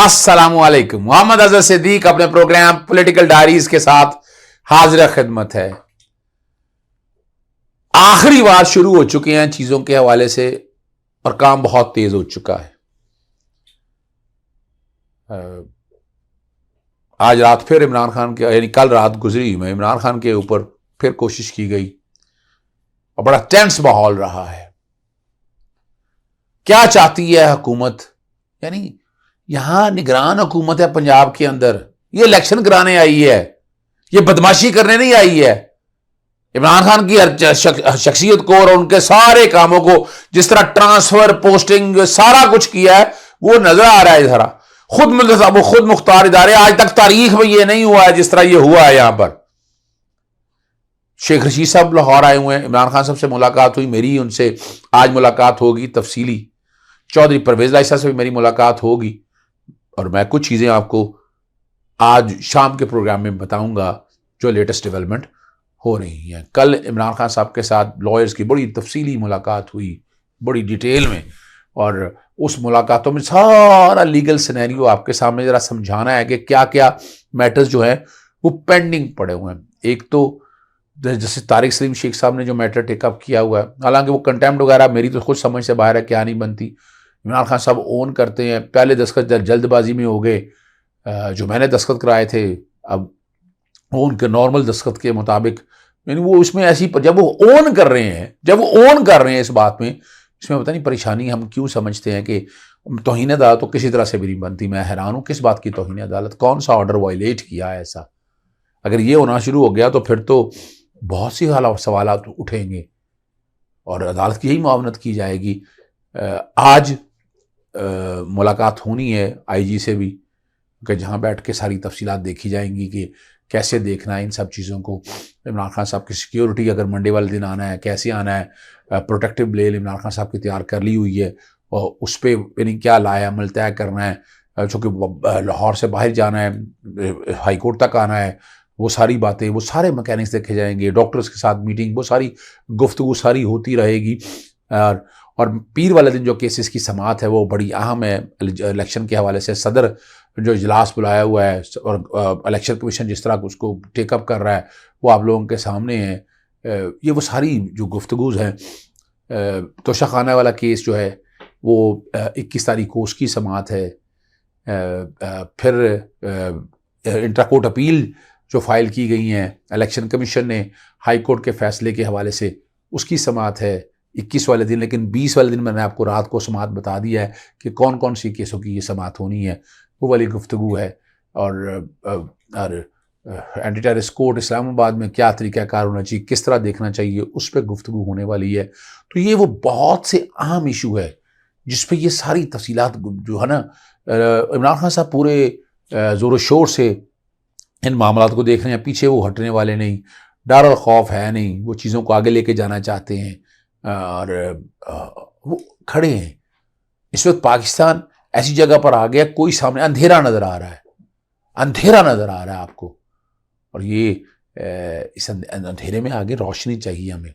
अस्सलामुअलैकुम। मोहम्मद अजहर सिद्दीक अपने programme political diaries के साथ हाजिर खिदमत है। आखिरी बार शुरू हो चुके हैं चीजों के हवाले से और काम बहुत तेज हो चुका है। आज रात फिर इमरान खान के यानी कल रात गुजरी में इमरान खान के ऊपर फिर कोशिश की गई और बड़ा टेंस माहौल रहा है। क्या चाहती है हुकूमत? यानी यहां निगरान हुकूमत है पंजाब के अंदर, ये इलेक्शन कराने आई है, ये बदमाशी करने नहीं आई है। इमरान खान की शख्सियत को और उनके सारे कामों को जिस तरह ट्रांसफर पोस्टिंग सारा कुछ किया है वो नजर आ रहा है। जरा खुद मुख्तार इदारे, आज तक तारीख में ये नहीं हुआ है जिस तरह ये हुआ है। यहां पर शेख रशीद साहब लाहौर आए हुए हैं, इमरान खान साहब से मुलाकात हुई, मेरी उनसे आज मुलाकात होगी तफसीली। चौधरी परवेज लाई साहब से भी मेरी मुलाकात होगी और मैं कुछ चीजें आपको आज शाम के प्रोग्राम में बताऊंगा जो लेटेस्ट डेवलपमेंट हो रही हैं। कल इमरान खान साहब के साथ लॉयर्स की बड़ी तफसीली मुलाकात हुई, बड़ी डिटेल में, और उस मुलाकातों में सारा लीगल सिनेरियो आपके सामने जरा समझाना है कि क्या क्या मैटर्स जो है वो पेंडिंग पड़े हुए हैं। एक तो जैसे तारिक सलीम शेख साहब ने जो मैटर टेकअप किया हुआ है, हालांकि वो कंटेम्प्ट वगैरह मेरी तो खुद समझ से बाहर है, क्या नहीं बनती। इमरान खान साहब ओन करते हैं, पहले दस्तखत जल्दबाजी में हो गए जो मैंने दस्तखत कराए थे, अब वो उनके नॉर्मल दस्तखत के मुताबिक, यानी वो उसमें ऐसी जब वो ओन कर रहे हैं इस बात में, इसमें पता नहीं परेशानी हम क्यों समझते हैं कि तौहीन अदालत तो किसी तरह से भी नहीं बनती। मैं हैरान हूँ किस बात की तौहीन अदालत, कौन सा ऑर्डर वायलेट किया है ऐसा? अगर ये होना शुरू हो गया तो फिर तो बहुत सी सवाल उठेंगे और अदालत की यही मुआवनत की जाएगी। आज मुलाकात होनी है आईजी से भी कि जहाँ बैठ के सारी तफसीलात देखी जाएंगी कि कैसे देखना है इन सब चीज़ों को। इमरान खान साहब की सिक्योरिटी अगर मंडे वाले दिन आना है, कैसे आना है, प्रोटेक्टिव ब्लेल इमरान खान साहब की तैयार कर ली हुई है और उस पर यानी क्या लाया अमल तय करना है, चूँकि लाहौर से बाहर जाना है, हाई कोर्ट तक आना है, वो सारी बातें, वो सारे मैकेनिक्स देखे जाएंगे, डॉक्टर्स के साथ मीटिंग, वो सारी गुफ्तगू सारी होती रहेगी। और पीर वाले दिन जो केसेस की समाअत है वो बड़ी अहम है। इलेक्शन के हवाले से सदर जो इजलास बुलाया हुआ है और इलेक्शन कमीशन जिस तरह उसको टेकअप कर रहा है वो आप लोगों के सामने है। ये वो सारी जो गुफ्तगूज हैं, तोशा खाना वाला केस जो है वो 21 तारीख को उसकी समाअत है। फिर इंट्रा कोर्ट अपील जो फाइल की गई हैं इलेक्शन कमीशन ने हाई कोर्ट के फैसले के हवाले से, उसकी समाअत है 21 वाले दिन। लेकिन 20 वाले दिन मैंने आपको रात को समाअत बता दिया है कि कौन कौन सी केसों की ये समाअत होनी है, वो वाली गुफ्तगू है। और एंटी टेररिस्ट कोर्ट इस्लामाबाद में क्या तरीक़ाकार होना चाहिए, किस तरह देखना चाहिए, उस पर गुफ्तगू होने वाली है। तो ये वो बहुत से अहम इशू है जिस पे ये सारी तफसीलात जो है ना, इमरान खान साहब पूरे ज़ोर शोर से इन मामलात को देख रहे हैं, पीछे वो हटने वाले नहीं, डर और खौफ है नहीं, वो चीज़ों को आगे लेके जाना चाहते हैं और वो खड़े हैं। इस वक्त पाकिस्तान ऐसी जगह पर आ गया, कोई सामने अंधेरा नज़र आ रहा है, अंधेरा नज़र आ रहा है आपको, और ये इस अंधेरे में आगे रोशनी चाहिए हमें।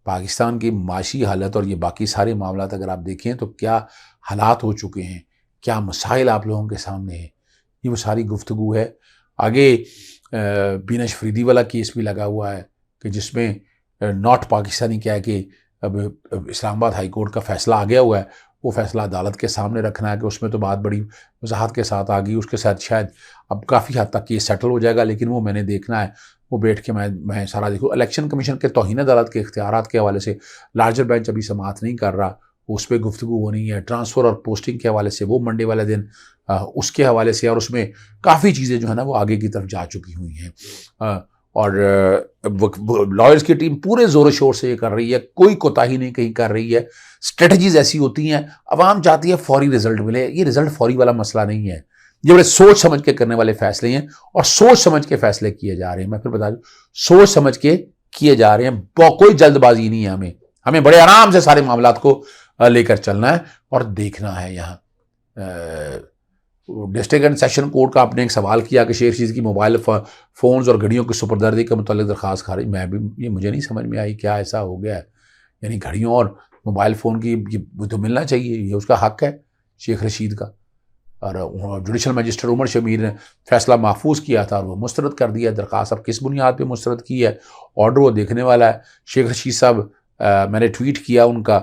पाकिस्तान की माशी हालत और ये बाकी सारे मामलात अगर आप देखें तो क्या हालात हो चुके हैं, क्या मसाइल आप लोगों के सामने हैं, ये वो सारी गुफ्तगू है। आगे बीनश फरीदी वाला केस भी लगा हुआ है कि जिसमें नॉट पाकिस्तानी क्या है कि अब इस्लामाबाद हाई कोर्ट का फैसला आ गया हुआ है, वो फैसला अदालत के सामने रखना है कि उसमें तो बात बड़ी वजाहत के साथ आ गई, उसके साथ शायद अब काफ़ी हद तक केस सेटल हो जाएगा, लेकिन वो मैंने देखना है, वो बैठ के मैं सारा देखूँ। इलेक्शन कमीशन के तौहीन अदालत के इख्तियारात के हवाले से लार्जर बेंच अभी समाअत नहीं कर रहा, उस पर गुफ्तगू होनी है। ट्रांसफ़र और पोस्टिंग के हवाले से वो मंडे वाले दिन उसके हवाले से, और उसमें काफ़ी चीज़ें जो है ना वो आगे की तरफ जा चुकी हुई हैं। और लॉयर्स की टीम पूरे ज़ोर शोर से ये कर रही है, कोई कोताही नहीं कहीं कर रही है। स्ट्रेटजीज ऐसी होती हैं, अवाम चाहती है फौरी रिजल्ट मिले, ये रिजल्ट फौरी वाला मसला नहीं है, ये बड़े सोच समझ के करने वाले फैसले हैं और सोच समझ के फैसले किए जा रहे हैं। मैं फिर बता दूं, सोच समझ के किए जा रहे हैं, कोई जल्दबाजी नहीं है। हमें बड़े आराम से सारे मामलात को लेकर चलना है और देखना है। यहाँ डिस्ट्रिक्ट एंड सेशन कोर्ट का आपने एक सवाल किया कि शेख रशीद की मोबाइल फ़ोन्स और घड़ियों की सुपरदर्दी के मुतालिक दरख्वास्त खारिज। मैं भी ये मुझे नहीं समझ में आई क्या ऐसा हो गया है, यानी घड़ियों और मोबाइल फ़ोन की ये तो मिलना चाहिए, ये उसका हक है शेख रशीद का। और जुडिशल मजिस्ट्रेट उमर शमीर ने फैसला महफूज किया था और वो मुस्तरद कर दिया दरख्वास्त। अब किस बुनियाद पे मुस्तरद की है, ऑर्डर वो देखने वाला है। शेख रशीद साहब, मैंने ट्वीट किया उनका,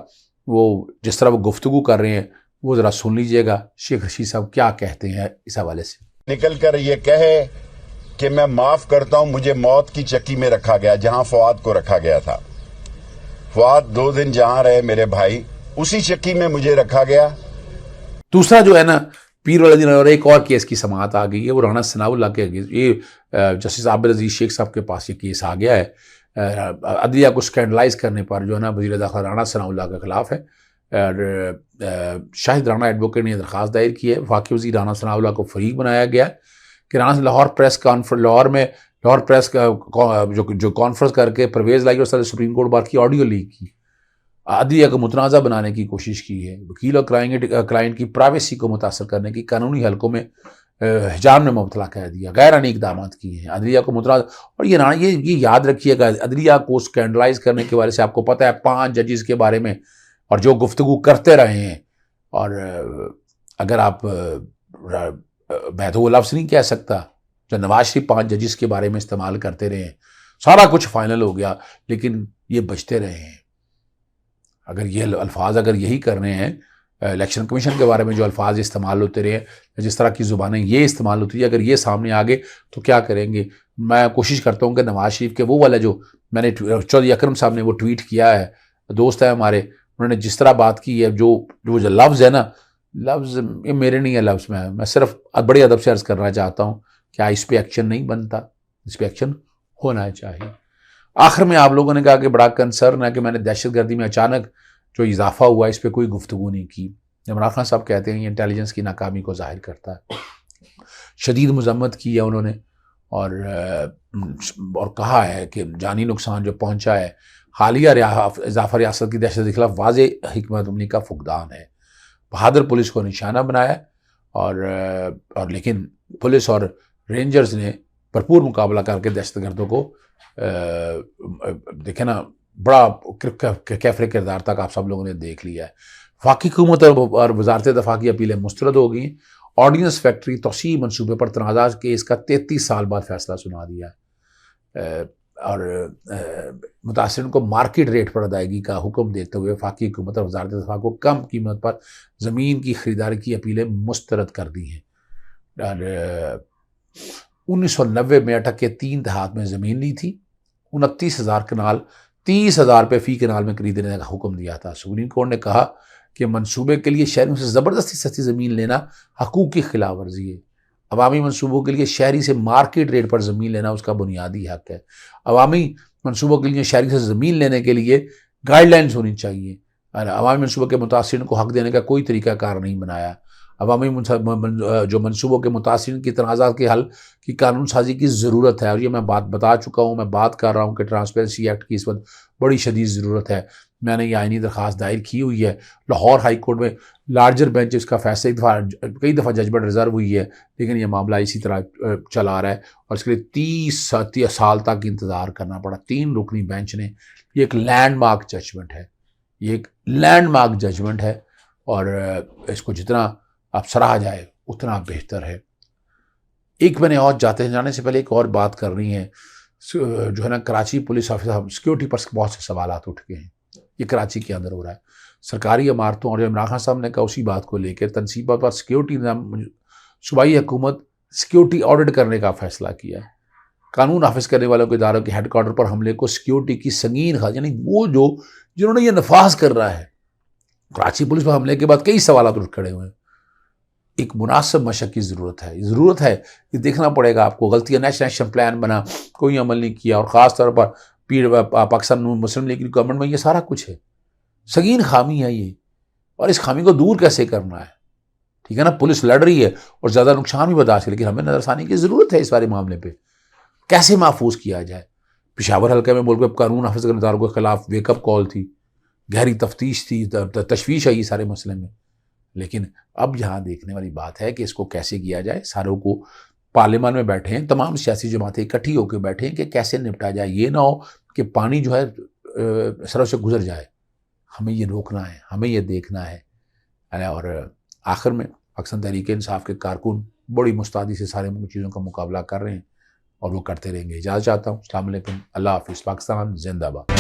वो जिस तरह वो गुफ्तगू कर रहे हैं वो ज़रा सुन लीजिएगा शेख रशीद साहब क्या कहते हैं इस हवाले से। निकल कर ये कहे कि मैं माफ करता हूं, मुझे मौत की चक्की में रखा गया जहां फवाद को रखा गया था। फवाद 2 दिन जहां रहे मेरे भाई, उसी चक्की में मुझे रखा गया। दूसरा जो है ना, पीर वाले दिन और एक और केस की समाअत आ गई है, वो राना सनाउल्लाह के, ये जस्टिस आबिद अजीज शेख साहब के पास ये केस आ गया है। अदलिया को स्कैंडलाइज करने पर जो है ना वज़ीर दाखिला राना सनाउल्लाह के खिलाफ है। शाहिद राणा एडवोकेट ने दरख्वास्त दायर की है। वफाकी वज़ीर राना सनाउल्लाह को फरीक बनाया गया कि Rana Lahore press conference, Lahore press का जो कॉन्फ्रेंस करके परवेज़ लाई और सारे सुप्रीम कोर्ट बार की ऑडियो लीक की, अदलिया को मुतनाज़ा बनाने की कोशिश की है। वकील और क्लाइंट की प्राइवेसी को मुतासर करने की कानूनी हलकों में हिजाब में मुबतला कह दिया, गैरानी इकदाम किए हैं अदलिया को मुतनाज़ा। और ये राना, ये याद रखिएगा, अदलिया को स्कैंडलाइज करने के बारे से आपको पता है 5 जजेस के बारे में और जो गुफ्तगू करते रहे हैं। और अगर आप, मैं तो वो लफ्ज़ नहीं कह सकता जो नवाज शरीफ 5 जजेस के बारे में इस्तेमाल करते रहे हैं, सारा कुछ फाइनल हो गया लेकिन ये बचते रहे हैं। अगर ये अल्फाज अगर यही कर रहे हैं, इलेक्शन कमीशन के बारे में जो अल्फाज इस्तेमाल होते रहे, जिस तरह की ज़ुबानें ये इस्तेमाल होती है, अगर ये सामने आ गए तो क्या करेंगे। मैं कोशिश करता हूँ कि नवाज शरीफ के वो वाला जो मैंने चौधरी अकरम साहब ने वो ट्वीट किया है, दोस्त है हमारे, उन्होंने जिस तरह बात की है, जो लफ्ज़ है ना, लफ्ज़ ये मेरे नहीं है लफ्ज़, मैं सिर्फ बड़े अदब से अर्ज़ करना चाहता हूँ क्या इस पर एक्शन नहीं बनता, इस पर एक्शन होना चाहिए। आखिर में आप लोगों ने कहा कि बड़ा कंसर्न है कि मैंने दहशतगर्दी में अचानक जो इजाफा हुआ इस पर कोई गुफ्तगू नहीं की। इमरान खान साहब कहते हैं ये इंटेलिजेंस की नाकामी को जाहिर करता है। शदीद मजम्मत की है उन्होंने और कहा है कि जानी नुकसान जो पहुंचा है हालिया इजाफा रियासत की दहशत के खिलाफ वाज़ेह हिकमत अमली का फुकदान है। बहादुर पुलिस को निशाना बनाया और लेकिन पुलिस और रेंजर्स ने भरपूर मुकाबला करके दहशतगर्दों को देखे ना, बड़ा कैफरे किरदार तक आप सब लोगों ने देख लिया है। वफाकी हुकूमत और वजारत दफा की अपीलें मुस्तरद हो गई। ऑर्डिनेंस फैक्ट्री तोसी मनसूबे पर तनाज़ा केस का 33 साल बाद फैसला सुना दिया है और मुतासिरीन को मार्केट रेट पर अदायगी का हुक्म देते हुए वफाकी हुकूमत और वजारत दफा को कम कीमत पर ज़मीन की खरीदारी की अपीलें मुस्तरद कर दी हैं। 1990 में अटक के 3 दहात में ज़मीन ली थी। 29,000 कनाल 30,000 रुपये फ़ी कनाल में खरीदने का हुक्म दिया था। सुप्रीम कोर्ट ने कहा कि मनसूबे के लिए शहरों से ज़बरदस्ती सस्ती ज़मीन लेना हकूक़ की खिलाफ वर्जी है। अवामी मनसूबों के लिए शहरी से मार्केट रेट पर ज़मीन लेना उसका बुनियादी हक है। अवामी मनसूबों के लिए शहरी से ज़मीन लेने के लिए गाइडलाइंस होनी चाहिए। अवामी मनसूबों के मुतासिरीन को हक देने का कोई तरीक़ाकार नहीं बनाया। अवामी जो मनसूबों के मुतासिरीन की तनाज़ात के हल की कानून साजी की ज़रूरत है। और ये मैं बात बता चुका हूँ, मैं बात कर रहा हूँ कि ट्रांसपेरेंसी एक्ट की इस वक्त बड़ी शदीद ज़रूरत है। मैंने ये आइनी दरख्वास्त दायर की हुई है। लाहौर हाई कोर्ट में लार्जर बेंच इसका फैसला कई दफ़ा जजमेंट रिजर्व हुई है लेकिन यह मामला इसी तरह चला रहा है और इसके लिए 30 साल तक इंतज़ार करना पड़ा। 3 रुकनी बेंच ने, ये एक लैंडमार्क जजमेंट है, ये एक लैंडमार्क जजमेंट है और इसको जितना अब सराहा जाए उतना बेहतर है। एक मैंने और जाने से पहले एक और बात करनी है, जो है ना, कराची पुलिस ऑफिसर सिक्योरिटी पर बहुत से सवाल उठ गए हैं। ये कराची के अंदर हो रहा है। सरकारी इमारतों और जो इमरान खान साहब ने कहा उसी बात को लेकर तनसीबात पर सिक्योरिटी निज़ाम, सूबाई हुकूमत सिक्योरिटी ऑडिट करने का फैसला किया है। कानून हाफिज करने वालों के इदारों के हेडक्वार्टर पर हमले को सिक्योरिटी की संगीन यानी वो जिन्होंने ये नफाज कर रहा है। कराची पुलिस पर हमले के बाद कई सवाल उठ खड़े हुए हैं। एक मुनासिब मशक की ज़रूरत है। ये देखना पड़ेगा आपको। गलतियाँ, नेशनल एक्शन प्लान बना, कोई अमल नहीं किया और ख़ास तौर पर पाकिस्तान मुस्लिम लीग की गवर्नमेंट में ये सारा कुछ है। संगीन खामी है ये और इस खामी को दूर कैसे करना है, ठीक है ना। पुलिस लड़ रही है और ज़्यादा नुकसान भी बर्दाश्त है लेकिन हमें नज़रसानी की ज़रूरत है इस सारे मामले पर। कैसे महफूज किया जाए। पेशावर हल्के में मुल्क कानून हाफिज करने के खिलाफ वेकअप कॉल थी, गहरी तफ्तीश थी, तशवीश आई सारे मसले में। लेकिन अब यहाँ देखने वाली बात है कि इसको कैसे किया जाए। सारों को पार्लियामान में बैठे हैं, तमाम सियासी जमातें इकट्ठी होकर बैठे हैं कि कैसे निपटा जाए। ये ना हो कि पानी जो है सरों से गुजर जाए। हमें ये रोकना है, हमें ये देखना है। और आखिर में पाकिस्तान तहरीक इंसाफ के कारकुन बड़ी मुस्तैदी से सारे चीज़ों का मुकाबला कर रहे हैं और वो करते रहेंगे। इजाज़त चाहता हूँ। अस्सलाम वालेकुम, अल्लाह हाफिज़। पाकिस्तान जिंदाबाद।